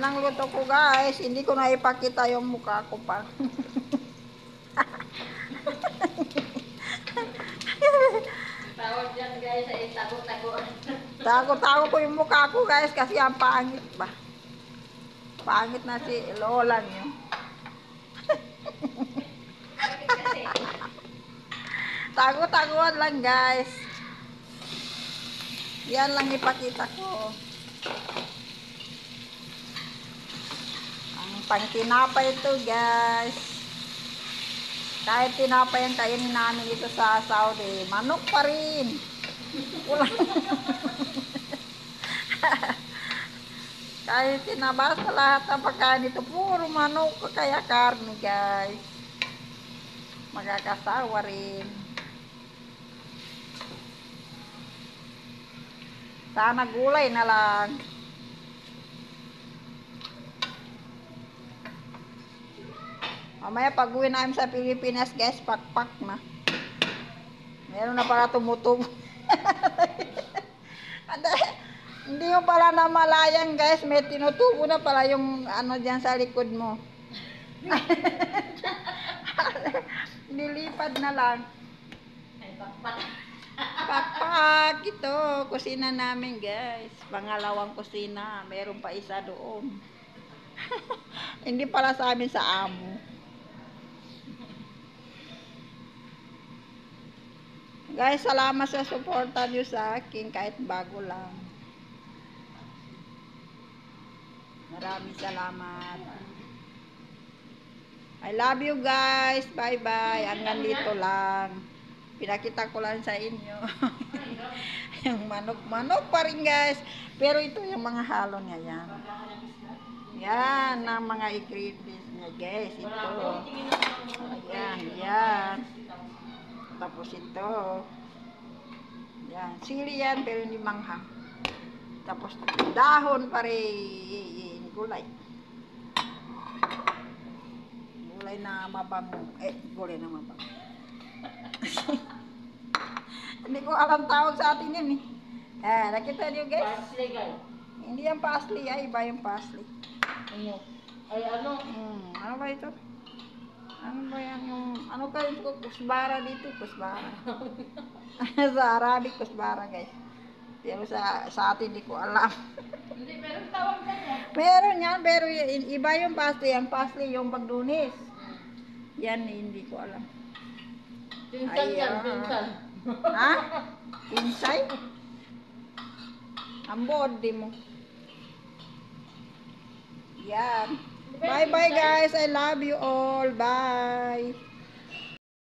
Yan ang luto ko guys. Hindi ko na ipakita yung mukha ko pa. Tawag dyan guys ay tago-tago. Tago-tago ko yung mukha ko guys kasi ang pangit ba. Pangit na si Lola niyo. Tago-taguan lang guys. Yan lang ipakita ko. Ang pangtinapay ito guys. Kahit tinapay ang kainin namin dito sa Saudi, manok pa rin. Kahit tinabas na lahat ng pagkain dito, puro manok kaya karne guys. Magkakasawa rin. Sana gulay na lang. Mamaya pag uwi namin sa Pilipinas guys, pakpak na. Meron na pala tumutubo. Hindi mo pala namalayan guys, may tinutubo na pala yung ano dyan sa likod mo. Nilipad na lang. Ay, pakpak. Pakpak ito, kusina namin guys. Pangalawang kusina, meron pa isa doon. Hindi pala sa amin, sa amo. Guys, salamat sa suporta niyo sa akin kahit bago lang. Maraming salamat. I love you guys. Bye-bye. Hanggang dito lang. Pinakita ko lang sa inyo. Yung manok-manok pa rin guys. Pero ito yung mga halo niya yan. Yan ang mga ingredients niya guys. Ito. Ayan, yan. Tapos ito. Yan. Sili yan pero hindi manghang. Tapos dahon pa rin. Gulay. Gulay na mabango. Gulay na mabango. Hindi ko alam tawag sa atin yun eh. Nakita niyo guys? Parsley guys. Hindi yung parsley. Iba yung parsley. Ano? Ay ano? Ano ba ito? Ano ba yan yung... Ano kayo ko? Kusbara dito. Kusbara. Sa Arabic, kusbara guys. Pero sa atin hindi ko alam. Hindi, meron tawag dyan eh. Meron yan, pero iba yung parsley. Ang parsley yung pagdunis. Yan, hindi ko alam. Pinsan yan, Ayan. pinsan. Ha? Insay? Ang body mo. Yan. Bye-bye guys. I love you all. Bye.